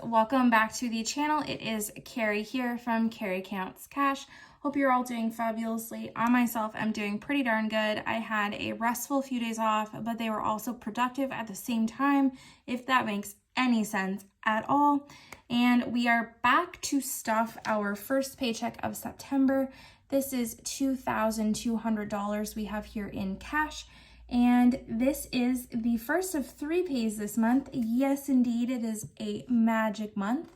welcome back to the channel. It is Carrie here from Carrie Counts Cash. Hope you're all doing fabulously. I myself am doing pretty darn good. I had a restful few days off, but they were also productive at the same time, if that makes any sense at all. And we are back to stuff our first paycheck of September. This is $2,200 we have here in cash. And this is the first of 3 pays this month. Yes, indeed, it is a magic month.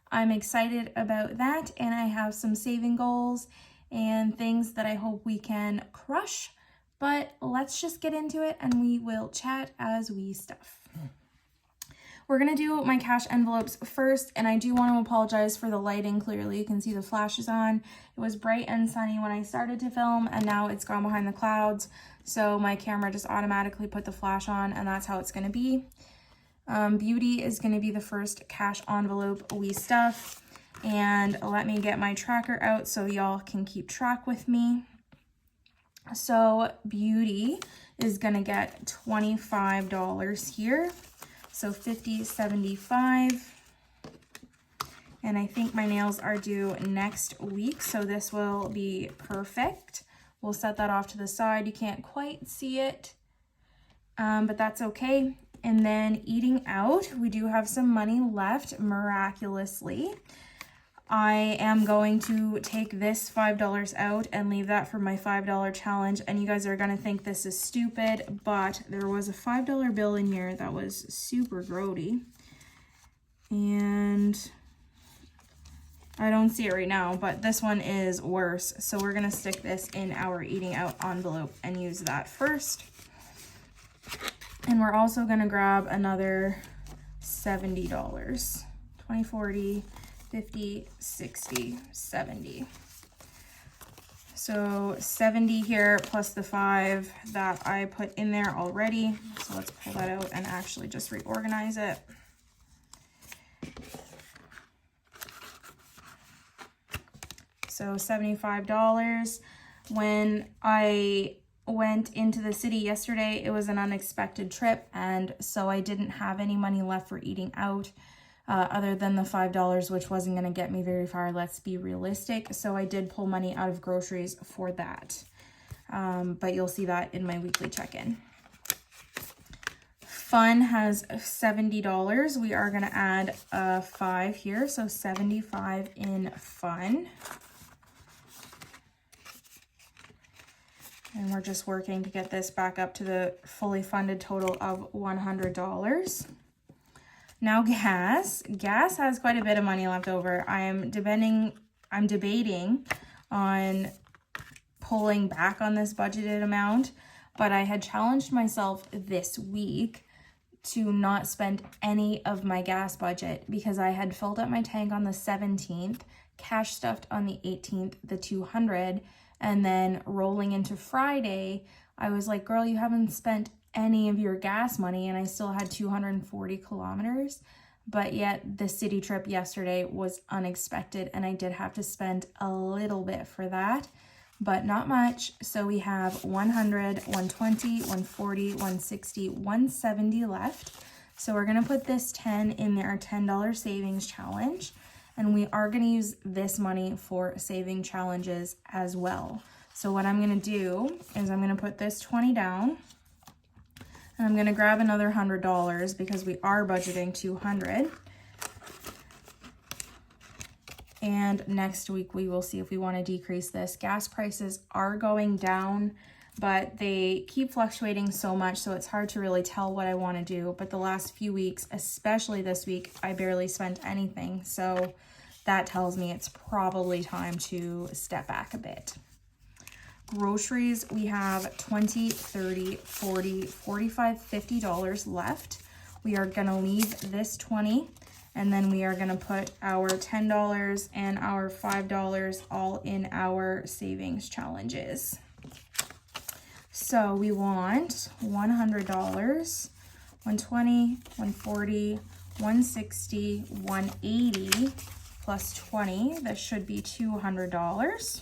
I'm excited about that, and I have some saving goals and things that I hope we can crush. But let's just get into it, and we will chat as we stuff. We're gonna do my cash envelopes first, and I do want to apologize for the lighting. Clearly, you can see the flashes on. It was bright and sunny when I started to film, and now it's gone behind the clouds. So my camera just automatically put the flash on, and that's how it's gonna be. Beauty is gonna be the first cash envelope we stuff. And let me get my tracker out so y'all can keep track with me. So Beauty is gonna get $25 here. So $50, $75. And I think my nails are due next week, so this will be perfect. We'll set that off to the side. You can't quite see it, but that's okay. And then eating out, we do have some money left, miraculously. I am going to take this $5 out and leave that for my $5 challenge. And you guys are going to think this is stupid, but there was a $5 bill in here that was super grody. And I don't see it right now, but this one is worse. So we're going to stick this in our eating out envelope and use that first. And we're also going to grab another $70. 20, 40, 50, 60, 70. So 70 here plus the 5 that I put in there already. So let's pull that out and actually just reorganize it. So $75. When I went into the city yesterday, it was an unexpected trip, and so I didn't have any money left for eating out. Other than the $5, which wasn't going to get me very far, let's be realistic. So I did pull money out of groceries for that. But you'll see that in my weekly check-in. Fun has $70. We are going to add a 5 here, so 75 in fun. And we're just working to get this back up to the fully funded total of $100. Now gas. Gas has quite a bit of money left over. I'm debating on pulling back on this budgeted amount, but I had challenged myself this week to not spend any of my gas budget because I had filled up my tank on the 17th, cash stuffed on the 18th, the 200, and then rolling into Friday, I was like, girl, you haven't spent any of your gas money, and I still had 240 kilometers, but yet the city trip yesterday was unexpected, and I did have to spend a little bit for that, but not much. So we have 100, 120, 140, 160, 170 left. So we're gonna put this 10 in our $10 savings challenge, and we are gonna use this money for saving challenges as well. So what I'm gonna do is I'm gonna put this 20 down, and I'm gonna grab another $100 because we are budgeting 200. And next week we will see if we wanna decrease this. Gas prices are going down, but they keep fluctuating so much, so it's hard to really tell what I wanna do. But the last few weeks, especially this week, I barely spent anything. So that tells me it's probably time to step back a bit. Groceries, we have $20, $30, $40, $45, $50 left. We are gonna leave this 20, and then we are gonna put our $10 and our $5 all in our savings challenges. So we want $100, 120, 140, 160, 180 plus 20. That should be $200.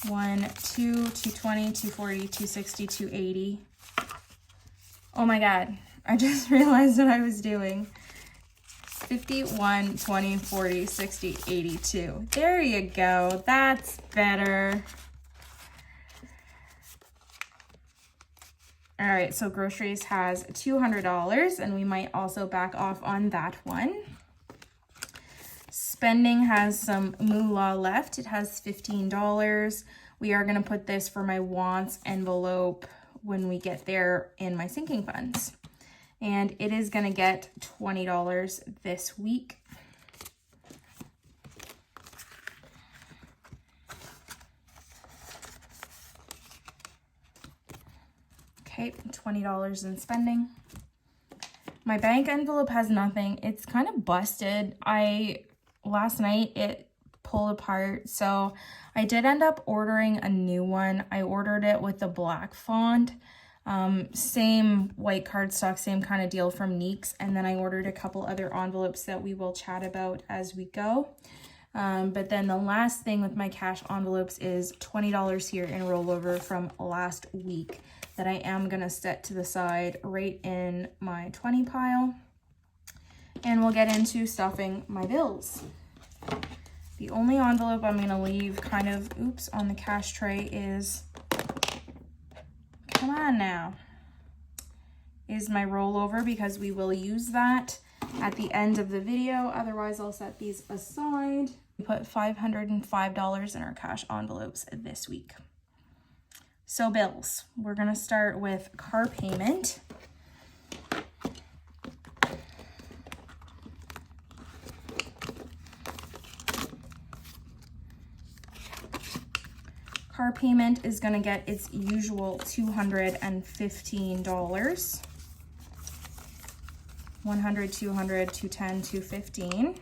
1, 2, 220, 240, 260, 280. Oh my God, I just realized what I was doing. 51, 20, 40, 60, 82. There you go. That's better. All right, so groceries has $200, and we might also back off on that one. Spending has some moolah left. It has $15. We are going to put this for my wants envelope when we get there in my sinking funds. And it is going to get $20 this week. Okay, $20 in spending. My bank envelope has nothing. It's kind of busted. Last night it pulled apart, so I did end up ordering a new one. I ordered it with the black font. Same white cardstock, same kind of deal from Neeks. And then I ordered a couple other envelopes that we will chat about as we go. But then the last thing with my cash envelopes is $20 here in rollover from last week that I am going to set to the side right in my 20 pile. And we'll get into stuffing my bills. The only envelope I'm going to leave kind of, on the cash tray is, come on now, is my rollover, because we will use that at the end of the video. Otherwise, I'll set these aside. We put $505 in our cash envelopes this week. So bills, we're going to start with car payment. Car payment is going to get its usual $215. 100, 200, 210, 215.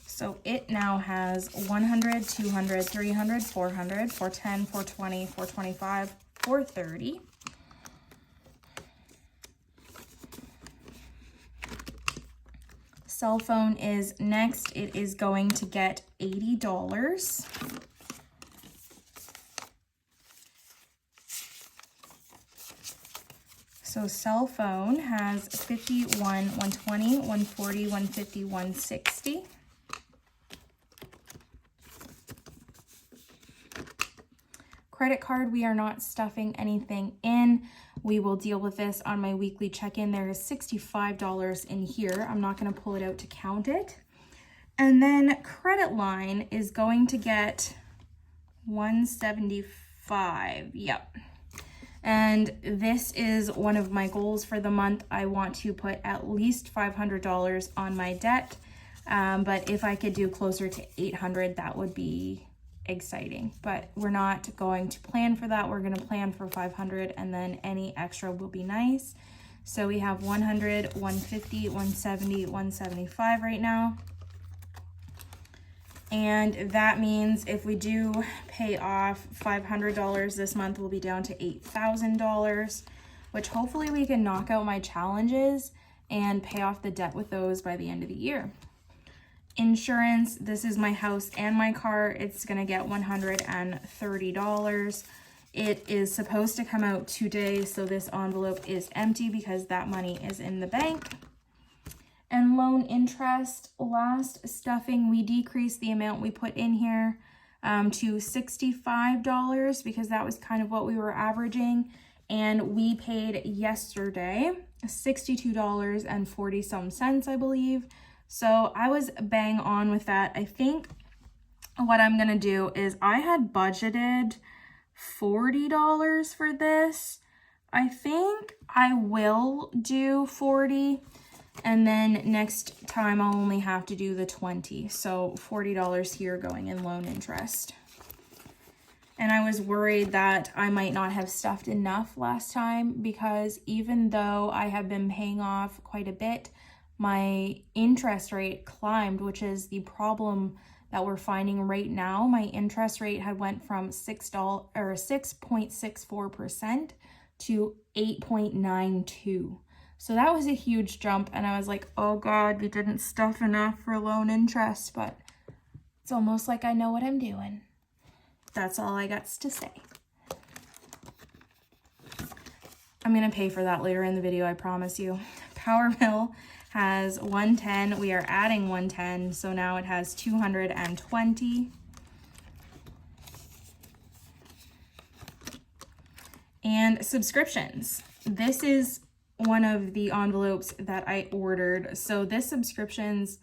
So it now has 100, 200, 300, 400, 410, 420, 425, 430. Cell phone is next. It is going to get $80. So cell phone has 51, 120, 140, 150, 160. Credit card, we are not stuffing anything in. We will deal with this on my weekly check-in. There is $65 in here. I'm not going to pull it out to count it. And then credit line is going to get $175. Yep. And this is one of my goals for the month. I want to put at least $500 on my debt. But if I could do closer to $800, that would be exciting. But we're not going to plan for that. We're going to plan for $500, and then any extra will be nice. So we have 100, 150, 170, 175 right now. And that means if we do pay off $500 this month, we'll be down to $8,000, which hopefully we can knock out my challenges and pay off the debt with those by the end of the year. Insurance, this is my house and my car. It's going to get $130. It is supposed to come out today, so this envelope is empty because that money is in the bank. And loan interest, last stuffing, we decreased the amount we put in here to $65 because that was kind of what we were averaging. And we paid yesterday $62.40 some cents, I believe. So I was bang on with that. I think what I'm going to do is I had budgeted $40 for this. I think I will do $40. And then next time I'll only have to do the $20. So $40 here going in loan interest. And I was worried that I might not have stuffed enough last time because even though I have been paying off quite a bit, my interest rate climbed, which is the problem that we're finding right now. My interest rate had went from 6.64% to 8.92. So that was a huge jump, and I was like, oh God, we didn't stuff enough for loan interest, but it's almost like I know what I'm doing. That's all I got to say. I'm going to pay for that later in the video, I promise you. Power bill has 110. We are adding 110, so now it has 220. And subscriptions. This is one of the envelopes that I ordered. So this subscriptions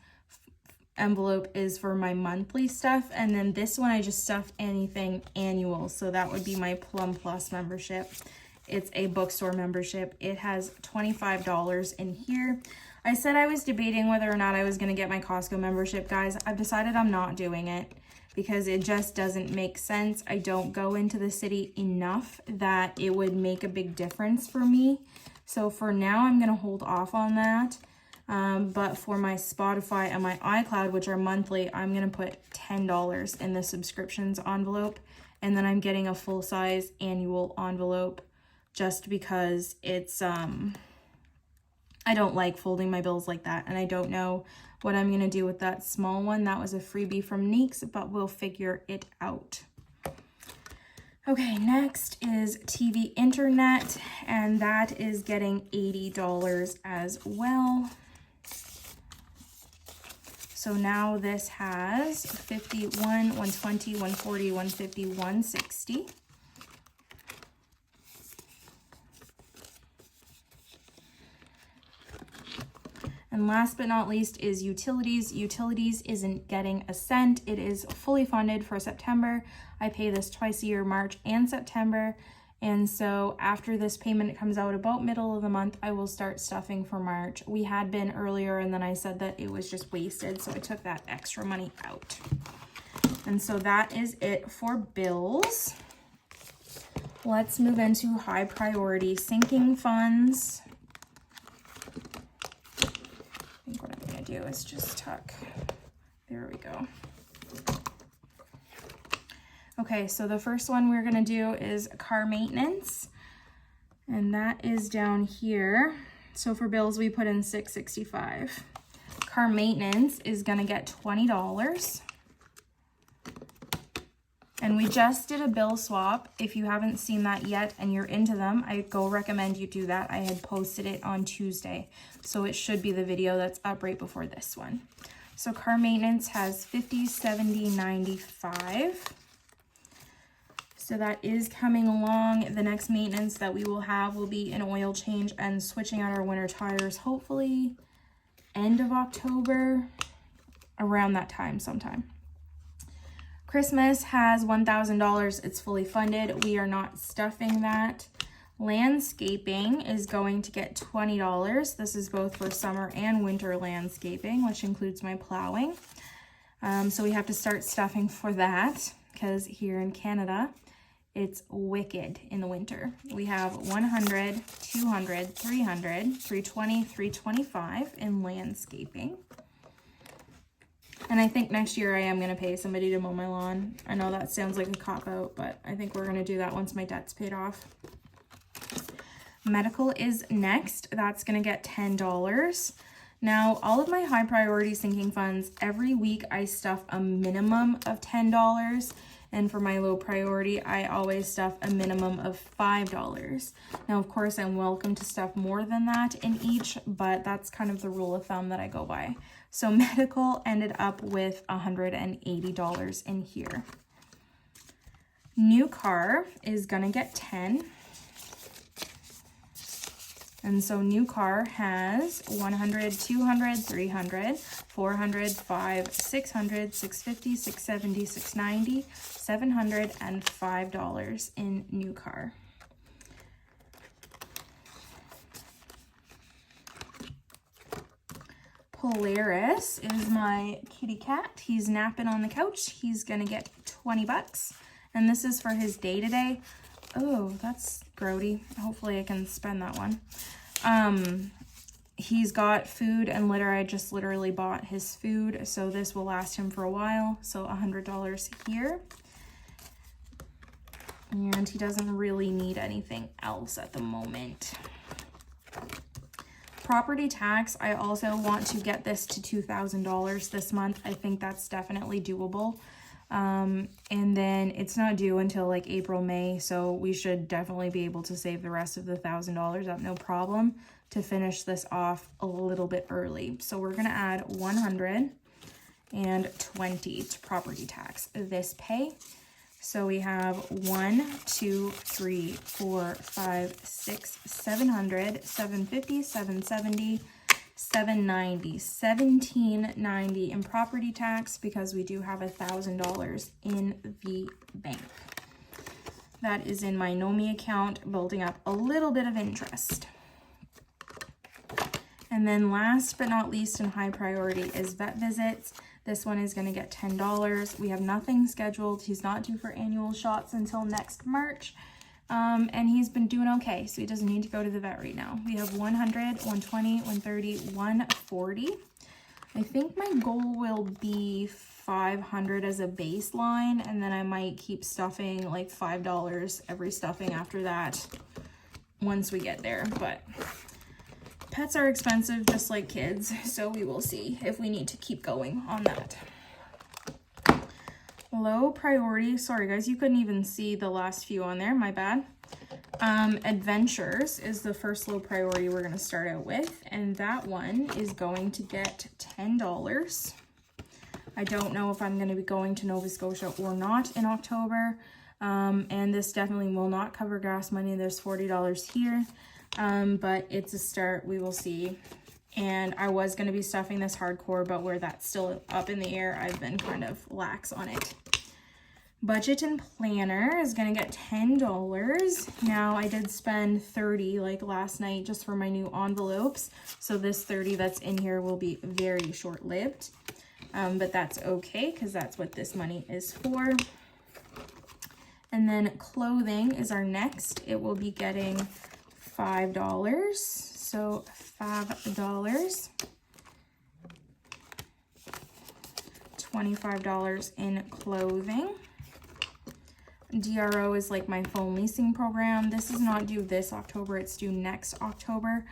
envelope is for my monthly stuff, and then this one I just stuffed anything annual. So that would be my Plum Plus membership. It's a bookstore membership. It has $25 in here. I said I was debating whether or not I was going to get my Costco membership, guys. I've decided I'm not doing it because it just doesn't make sense. I don't go into the city enough that it would make a big difference for me. So for now, I'm going to hold off on that. But for my Spotify and my iCloud, which are monthly, I'm going to put $10 in the subscriptions envelope. And then I'm getting a full-size annual envelope just because it's, I don't like folding my bills like that. And I don't know what I'm going to do with that small one. That was a freebie from Neeks, but we'll figure it out. Okay, next is TV internet, and that is getting $80 as well. So now this has 51, 120, 140, 150, 160. And last but not least is utilities. Utilities isn't getting a cent. It is fully funded for September. I pay this twice a year, March and September. And so after this payment comes out about middle of the month, I will start stuffing for March. We had been earlier, and then I said that it was just wasted, so I took that extra money out. And so that is it for bills. Let's move into high priority sinking funds. I think what I'm going to do is just tuck. There we go. Okay, so the first one we're going to do is car maintenance, and that is down here. So for bills, we put in $665. Car maintenance is going to get $20. And we just did a bill swap. If you haven't seen that yet and you're into them, I recommend you do that. I had posted it on Tuesday, so it should be the video that's up right before this one. So car maintenance has 50, 70, 95. So that is coming along. The next maintenance that we will have will be an oil change and switching out our winter tires, hopefully end of October, around that time sometime. Christmas has $1,000. It's fully funded. We are not stuffing that. Landscaping is going to get $20. This is both for summer and winter landscaping, which includes my plowing. So we have to start stuffing for that because here in Canada, it's wicked in the winter. We have 100, 200, 300, 320, 325 in landscaping. And I think next year I am going to pay somebody to mow my lawn. I know that sounds like a cop-out, but I think we're going to do that once my debt's paid off. Medical is next. That's going to get $10. Now, all of my high priority sinking funds, every week I stuff a minimum of $10. And for my low priority, I always stuff a minimum of $5. Now, of course, I'm welcome to stuff more than that in each, but that's kind of the rule of thumb that I go by. So medical ended up with $180 in here. New car is gonna get 10. And so new car has 100, 200, 300, 400, 5, 600, 650, 670, 690, $705 in new car. Polaris is my kitty cat. He's napping on the couch. He's gonna get 20 bucks. And this is for his day-to-day. Oh, that's grody. Hopefully I can spend that one. He's got food and litter. I just literally bought his food, so this will last him for a while. So $100 here. And he doesn't really need anything else at the moment. Property tax, I also want to get this to $2,000 this month. I think that's definitely doable. And then it's not due until like April, May, so we should definitely be able to save the rest of the $1,000 up, no problem, to finish this off a little bit early. So we're gonna add 120 to property tax this pay. So we have 1, 2, 3, 4, 5, 6, 700, 750, 770, 790, 1790 in property tax because we do have $1,000 in the bank. That is in my NOMI account, building up a little bit of interest. And then last but not least in high priority is vet visits. This one is going to get $10. We have nothing scheduled. He's not due for annual shots until next March. And he's been doing okay, so he doesn't need to go to the vet right now. We have 100, 120, 130, 140. I think my goal will be 500 as a baseline, and then I might keep stuffing like $5 every stuffing after that once we get there. But pets are expensive just like kids, so we will see if we need to keep going on that. Low priority, sorry guys, you couldn't even see the last few on there, my bad. Adventures is the first low priority we're going to start out with, and that one is going to get $10. I don't know if I'm going to be going to Nova Scotia or not in October, and this definitely will not cover gas money. There's $40 here, but it's a start. We will see. And I was going to be stuffing this hardcore, but where that's still up in the air, I've been kind of lax on it. Budget and planner is going to get $10. Now, I did spend $30 like last night just for my new envelopes. So this $30 that's in here will be very short-lived. But that's okay because that's what this money is for. And then clothing is our next. It will be getting $5. So $5. $25 in clothing. DRO is like my phone leasing program. This is not due this October, it's due next October.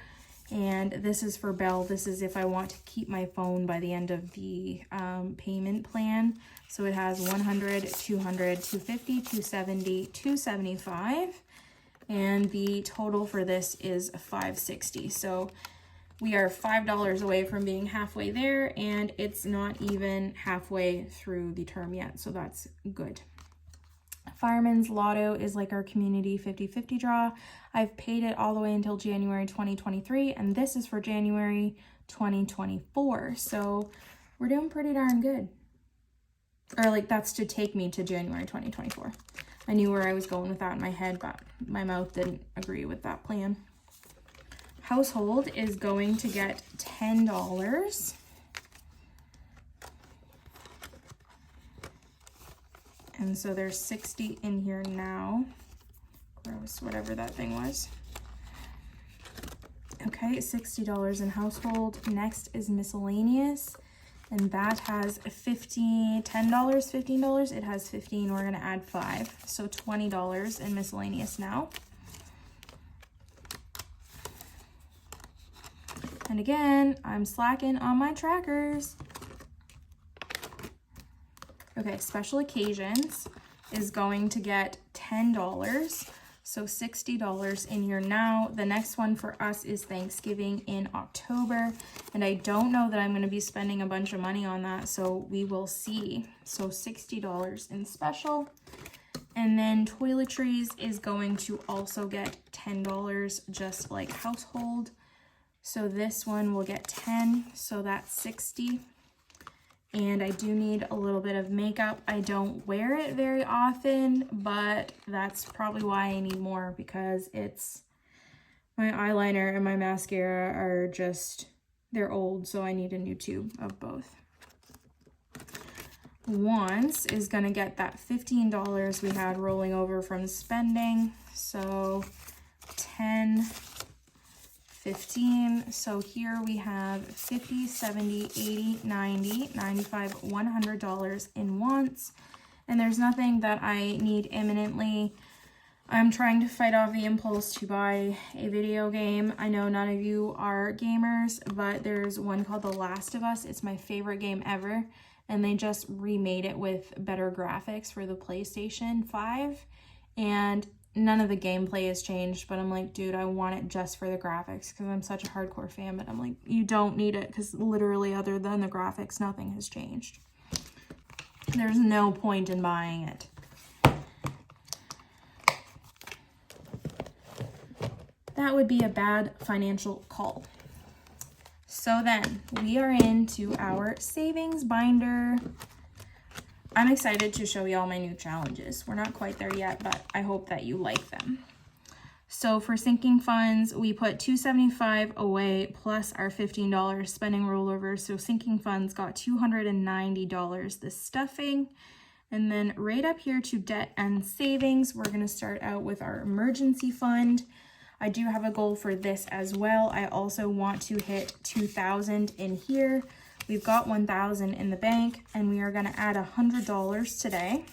And this is for Bell. This is if I want to keep my phone by the end of the payment plan. So it has 100, 200, 250, 270, 275. And the total for this is $560. So we are $5 away from being halfway there, and it's not even halfway through the term yet, so that's good. Fireman's Lotto is like our community 50-50 draw. I've paid it all the way until January 2023, and this is for January 2024, so we're doing pretty darn good. Or like that's to take me to January 2024. I knew where I was going with that in my head, but my mouth didn't agree with that plan. Household is going to get $10. And so there's 60 in here now. Gross, whatever that thing was. Okay, $60 in household. Next is miscellaneous. And that has $10, $15. It has 15. We're going to add 5. So $20 in miscellaneous now. And again, I'm slacking on my trackers. Okay, special occasions is going to get $10. So $60 in here now. The next one for us is Thanksgiving in October. And I don't know that I'm going to be spending a bunch of money on that, so we will see. So $60 in special. And then toiletries is going to also get $10, just like household. So this one will get 10, so that's 60. And I do need a little bit of makeup. I don't wear it very often, but that's probably why I need more, because it's my eyeliner and my mascara are just, they're old, so I need a new tube of both. Wants is gonna get that $15 we had rolling over from spending. So 10, 15. So here we have 50, 70, 80, 90, 95, $100 in wants. And there's nothing that I need imminently. I'm trying to fight off the impulse to buy a video game. I know none of you are gamers, but there's one called The Last of Us. It's my favorite game ever, and they just remade it with better graphics for the PlayStation 5, and none of the gameplay has changed, but I'm like, dude, I want it just for the graphics because I'm such a hardcore fan, but I'm like, you don't need it because literally other than the graphics, nothing has changed. There's no point in buying it. That would be a bad financial call. So then we are into our savings binder. I'm excited to show you all my new challenges. We're not quite there yet, but I hope that you like them. So for sinking funds, we put $275 away plus our $15 spending rollover. So sinking funds got $290 this stuffing. And then right up here to debt and savings, we're going to start out with our emergency fund. I do have a goal for this as well. I also want to hit 2,000 in here. We've got 1,000 in the bank, and we are going to add $100 today.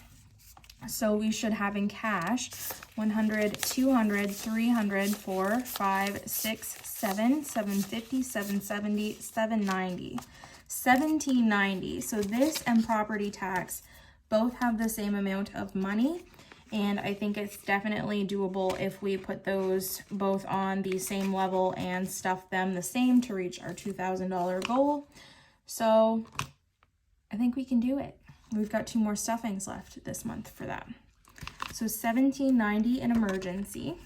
So we should have in cash 100, 200, 300, 4, 5, 6, 7, 750, 770, 790, 1790. So this and property tax both have the same amount of money. And I think it's definitely doable if we put those both on the same level and stuff them the same to reach our $2,000 goal. So I think we can do it. We've got 2 more stuffings left this month for that. So $1,790 in emergency.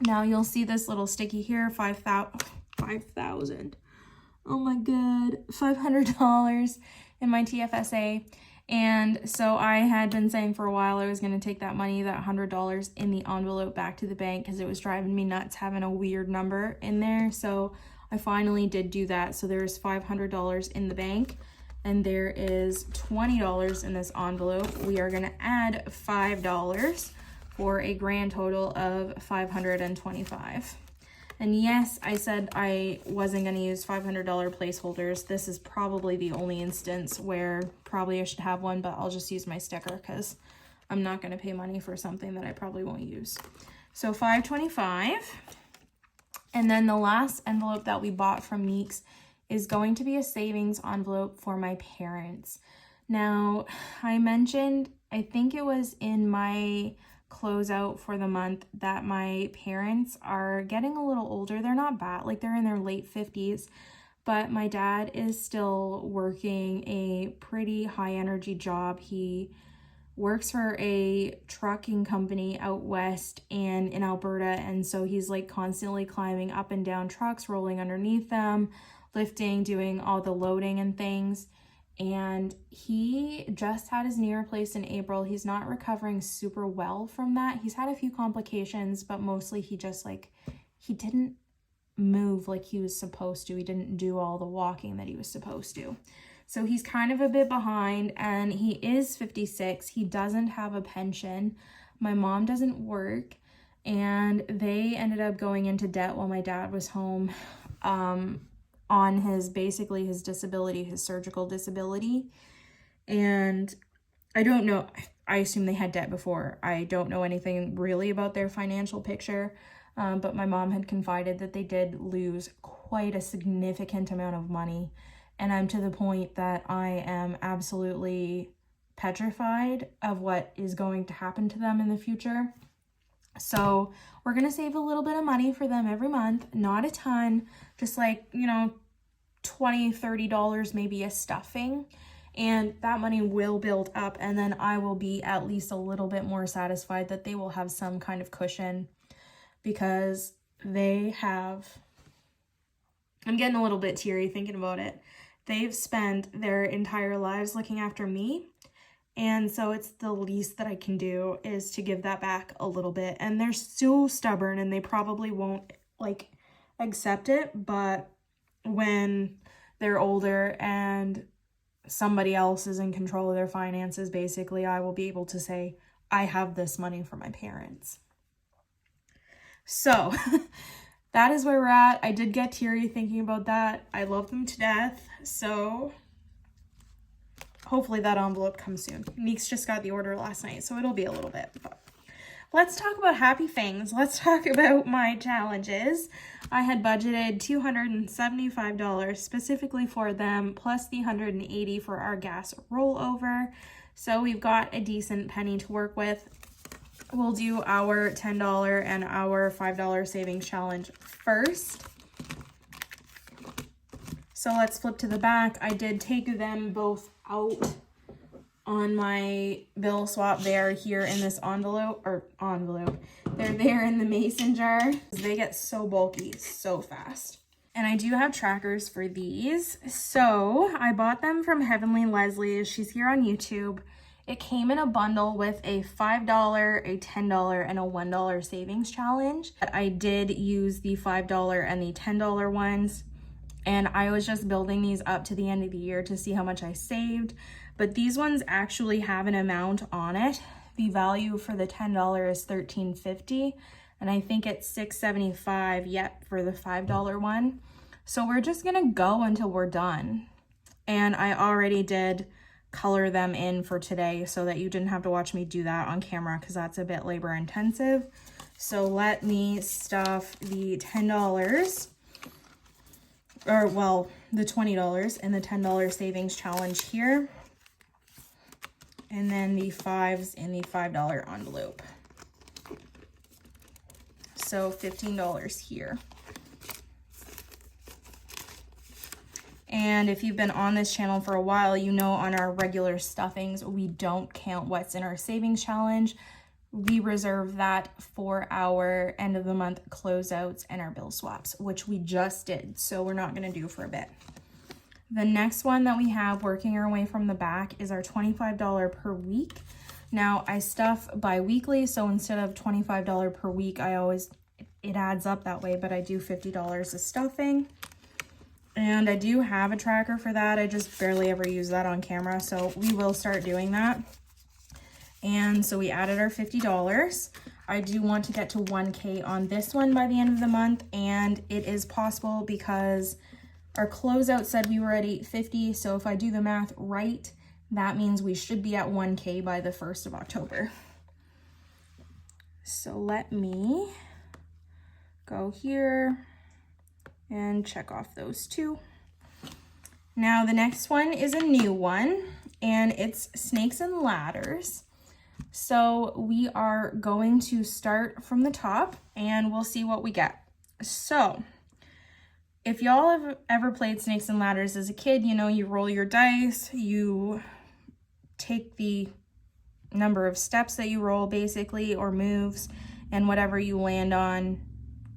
Now you'll see this little sticky here, 5,000. Oh my God, $500 in my TFSA. And so I had been saying for a while I was going to take that money, that $100 in the envelope back to the bank because it was driving me nuts having a weird number in there. So I finally did do that. So there's $500 in the bank and there is $20 in this envelope. We are going to add $5 for a grand total of $525. And yes, I said I wasn't going to use $500 placeholders. This is probably the only instance where probably I should have one, but I'll just use my sticker because I'm not going to pay money for something that I probably won't use. So $525. And then the last envelope that we bought from Meeks is going to be a savings envelope for my parents. Now, I mentioned, I think it was in my closeout for the month, that my parents are getting a little older. They're not bad, like they're in their late 50s, but my dad is still working a pretty high energy job. He works for a trucking company out west and in Alberta, and so he's like constantly climbing up and down trucks, rolling underneath them, lifting, doing all the loading and things. And he just had his knee replaced in April. He's not recovering super well from that. He's had a few complications, but mostly he just he didn't move like he was supposed to. He didn't do all the walking that he was supposed to. So he's kind of a bit behind, and he is 56. He doesn't have a pension. My mom doesn't work, and they ended up going into debt while my dad was home. On his disability, his surgical disability. And I don't know, I assume they had debt before. I don't know anything really about their financial picture, but my mom had confided that they did lose quite a significant amount of money. And I'm to the point that I am absolutely petrified of what is going to happen to them in the future. So we're going to save a little bit of money for them every month, not a ton, just like, $20, $30 maybe a stuffing. And that money will build up, and then I will be at least a little bit more satisfied that they will have some kind of cushion, because they have, I'm getting a little bit teary thinking about it. They've spent their entire lives looking after me. And so it's the least that I can do is to give that back a little bit. And they're so stubborn and they probably won't accept it. But when they're older and somebody else is in control of their finances, basically, I will be able to say, I have this money for my parents. So that is where we're at. I did get teary thinking about that. I love them to death. So hopefully that envelope comes soon. Meeks just got the order last night, so it'll be a little bit. But let's talk about happy things. Let's talk about my challenges. I had budgeted $275 specifically for them, plus the $180 for our gas rollover. So we've got a decent penny to work with. We'll do our $10 and our $5 savings challenge first. So let's flip to the back. I did take them both out on my bill swap. They're here in this envelope. They're there in the mason jar. They get so bulky so fast. And I do have trackers for these. So I bought them from Heavenly Leslie. She's here on YouTube. It came in a bundle with a $5, a $10, and a $1 savings challenge. I did use the $5 and the $10 ones. And I was just building these up to the end of the year to see how much I saved. But these ones actually have an amount on it. The value for the $10 is $13.50, and I think it's $6.75 yet for the $5 one. So we're just gonna go until we're done. And I already did color them in for today so that you didn't have to watch me do that on camera because that's a bit labor intensive. So let me stuff the $10, or well, the $20 and the $10 savings challenge here. And then the $5s in the $5 envelope. So $15 here. And if you've been on this channel for a while, you know on our regular stuffings, we don't count what's in our savings challenge. We reserve that for our end of the month closeouts and our bill swaps, which we just did. So we're not gonna do for a bit. The next one that we have working our way from the back is our $25 per week. Now I stuff bi-weekly, so instead of $25 per week, it adds up that way, but I do $50 of stuffing. And I do have a tracker for that. I just barely ever use that on camera, so we will start doing that. And so we added our $50. I do want to get to 1K on this one by the end of the month, and it is possible because our closeout said we were at $850, so if I do the math right, that means we should be at 1K by the 1st of October. So let me go here and check off those two. Now the next one is a new one, and it's snakes and ladders. So we are going to start from the top and we'll see what we get. So if y'all have ever played snakes and ladders as a kid, you know you roll your dice, you take the number of steps that you roll basically, or moves, and whatever you land on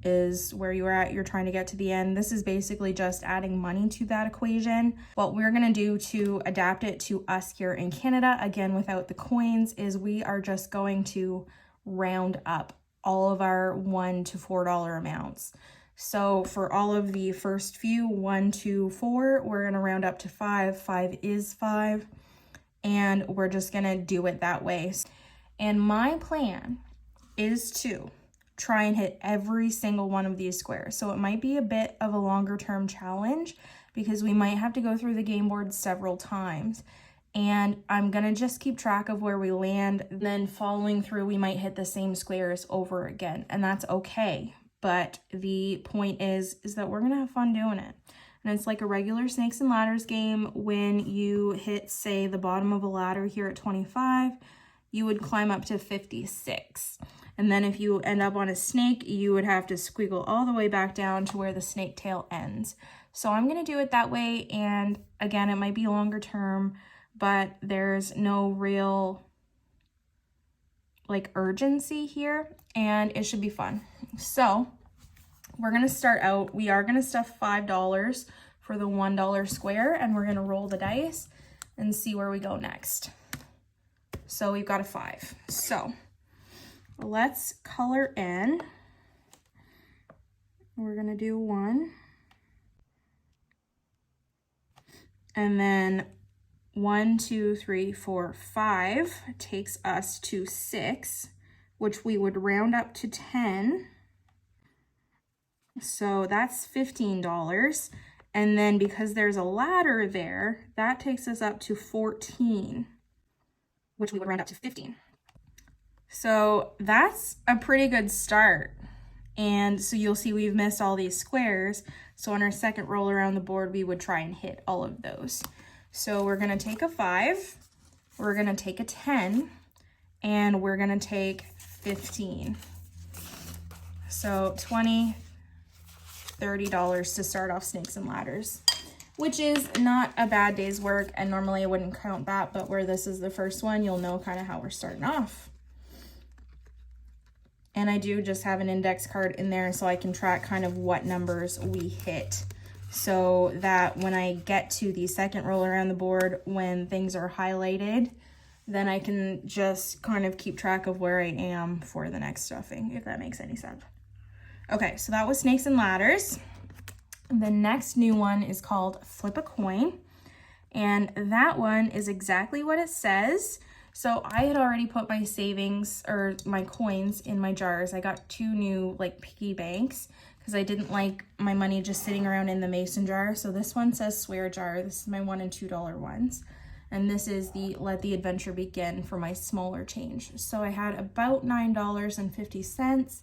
is where you're at. You're trying to get to the end. This is basically just adding money to that equation. What we're gonna do to adapt it to us here in Canada, again without the coins, is we are just going to round up all of our $1 to $4 amounts. So for all of the first few, 1 to 4, we're gonna round up to 5. 5 is 5, and we're just gonna do it that way. And my plan is to try and hit every single one of these squares. So it might be a bit of a longer term challenge because we might have to go through the game board several times. And I'm gonna just keep track of where we land. Then following through, we might hit the same squares over again, and that's okay. But the point is that we're gonna have fun doing it. And it's like a regular snakes and ladders game. When you hit, say, the bottom of a ladder here at 25, you would climb up to 56. And then if you end up on a snake, you would have to squiggle all the way back down to where the snake tail ends. So I'm gonna do it that way. And again, it might be longer term, but there's no real like urgency here, and it should be fun. So we're gonna start out, we are gonna stuff $5 for the $1 square, and we're gonna roll the dice and see where we go next. So we've got a 5. So let's color in. We're gonna do 1. And then 1, 2, 3, 4, 5 takes us to 6, which we would round up to 10. So that's $15. And then because there's a ladder there, that takes us up to 14, which we would round up to 15. So that's a pretty good start. And so you'll see we've missed all these squares. So on our second roll around the board, we would try and hit all of those. So we're gonna take a 5, we're gonna take a 10, and we're gonna take 15. So $20, $30 to start off snakes and ladders, which is not a bad day's work. And normally I wouldn't count that, but where this is the first one, you'll know kind of how we're starting off. And I do just have an index card in there so I can track kind of what numbers we hit, so that when I get to the second roll around the board, when things are highlighted, then I can just kind of keep track of where I am for the next stuffing, if that makes any sense. Okay, so that was snakes and ladders. The next new one is called Flip a Coin. And that one is exactly what it says. So I had already put my savings or my coins in my jars. I got 2 new like piggy banks because I didn't like my money just sitting around in the mason jar. So this one says swear jar. This is my $1 and $2 ones. And this is the Let the Adventure Begin for my smaller change. So I had about $9.50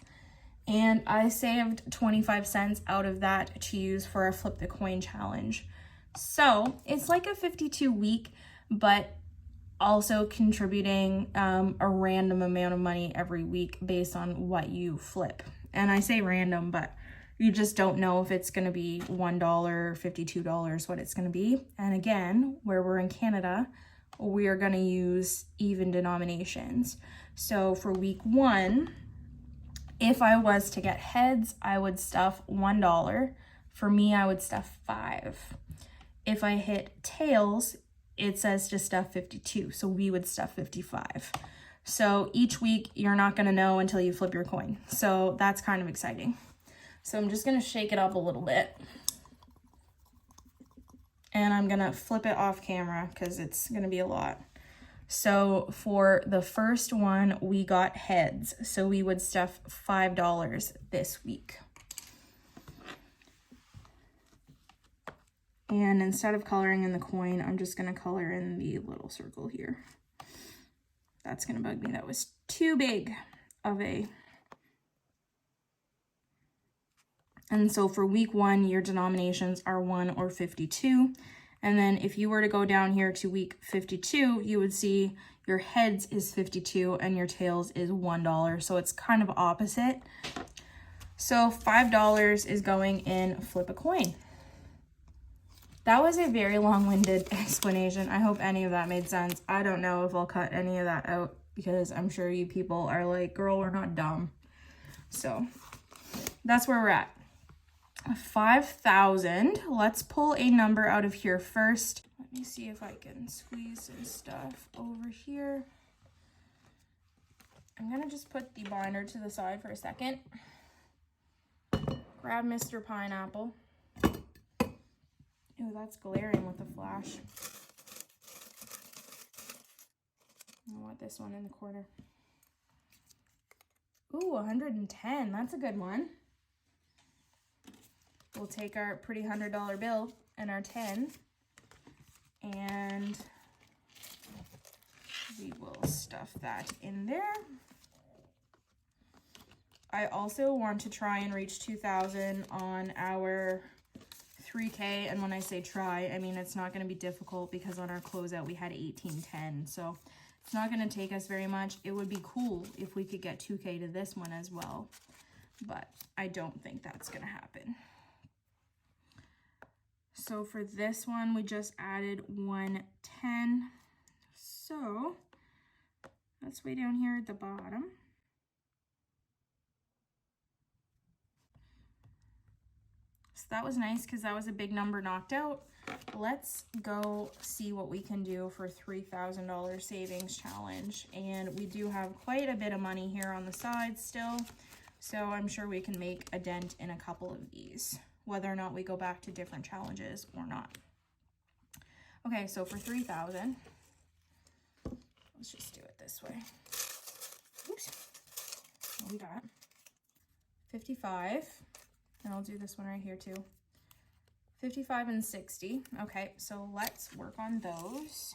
and I saved 25 cents out of that to use for a flip the coin challenge. So it's like a 52 week, but also contributing a random amount of money every week based on what you flip. And I say random, but you just don't know if it's going to be $1 or $52, what it's going to be. And again, where we're in Canada, we are going to use even denominations. So for week 1, if I was to get heads, I would stuff $1. For me, I would stuff 5. If I hit tails, it says to stuff 52, so we would stuff 55. So each week you're not going to know until you flip your coin. So that's kind of exciting. So I'm just going to shake it up a little bit. And I'm going to flip it off camera because it's going to be a lot. So for the first one, we got heads. So we would stuff $5 this week. And instead of coloring in the coin, I'm just going to color in the little circle here. That's going to bug me. That was too big of a... And so for week 1, your denominations are 1 or 52. And then if you were to go down here to week 52, you would see your heads is 52 and your tails is $1. So it's kind of opposite. So $5 is going in flip a coin. That was a very long-winded explanation. I hope any of that made sense. I don't know if I'll cut any of that out because I'm sure you people are like, girl, we're not dumb. So that's where we're at. 5,000. Let's pull a number out of here first. Let me see if I can squeeze some stuff over here. I'm gonna just put the binder to the side for a second. Grab Mr. Pineapple. Ooh, that's glaring with the flash. I want this one in the corner. Ooh, 110. That's a good one. We'll take our pretty $100 bill and our 10, and we will stuff that in there. I also want to try and reach 2,000 on our 3K, and when I say try, I mean it's not going to be difficult because on our closeout we had 1810, so it's not going to take us very much. It would be cool if we could get 2K to this one as well, but I don't think that's going to happen. So for this one, we just added 110. So that's way down here at the bottom. So that was nice because that was a big number knocked out. Let's go see what we can do for $3,000 savings challenge. And we do have quite a bit of money here on the side still. So I'm sure we can make a dent in a couple of these, whether or not we go back to different challenges or not. Okay, so for 3,000, let's just do it this way. Oops. We got 55, and I'll do this one right here too. 55 and 60. Okay, so let's work on those.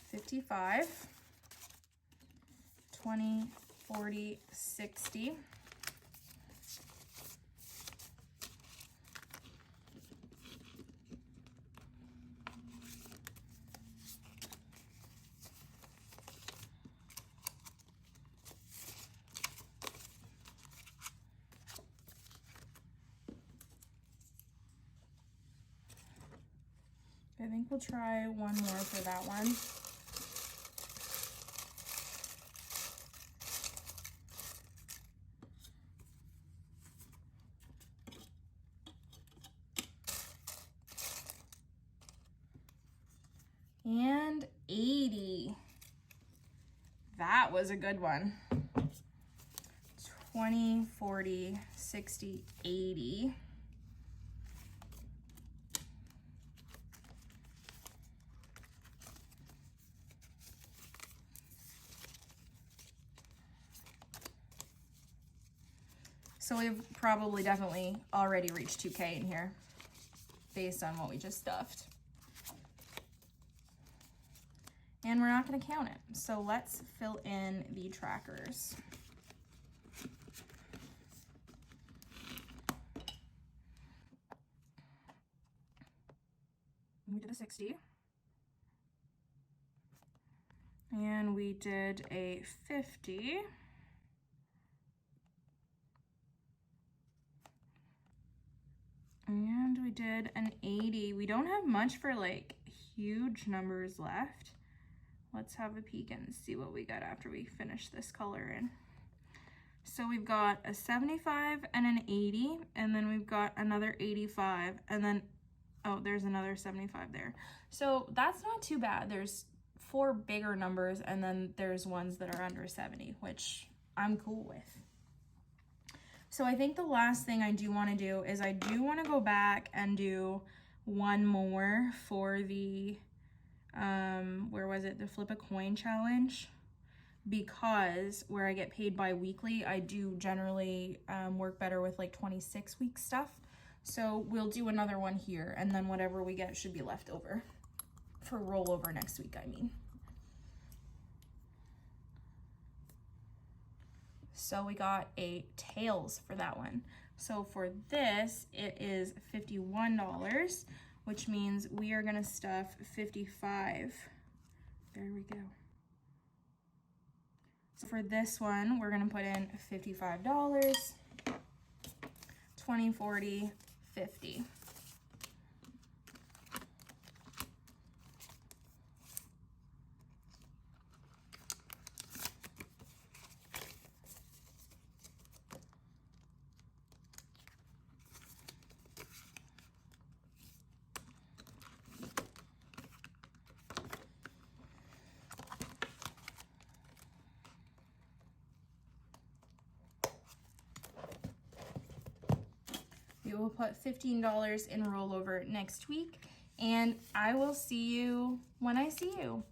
55. 20, 40, 60. I think we'll try one more for that one. And 80. That was a good one. 20, 40, 60, 80. So we've probably definitely already reached 2K in here based on what we just stuffed. And we're not going to count it. So let's fill in the trackers. We did a 60. And we did a 50. And we did an 80. We don't have much for like huge numbers left. Let's have a peek and see what we got after we finish this color in. So we've got a 75 and an 80, and then we've got another 85, and then, oh, there's another 75 there. So that's not too bad. There's 4 bigger numbers, and then there's ones that are under 70, which I'm cool with. So I think the last thing I do want to do is I do want to go back and do one more for the where was it, the flip a coin challenge, because where I get paid bi-weekly, I do generally work better with like 26-week stuff. So we'll do another one here, and then whatever we get should be left over for rollover next week, I mean. So we got a tails for that one. So for this, it is $51, which means we are gonna stuff 55. There we go. So for this one, we're gonna put in $55, 20, 40, 50. We will put $15 in rollover next week, and I will see you when I see you.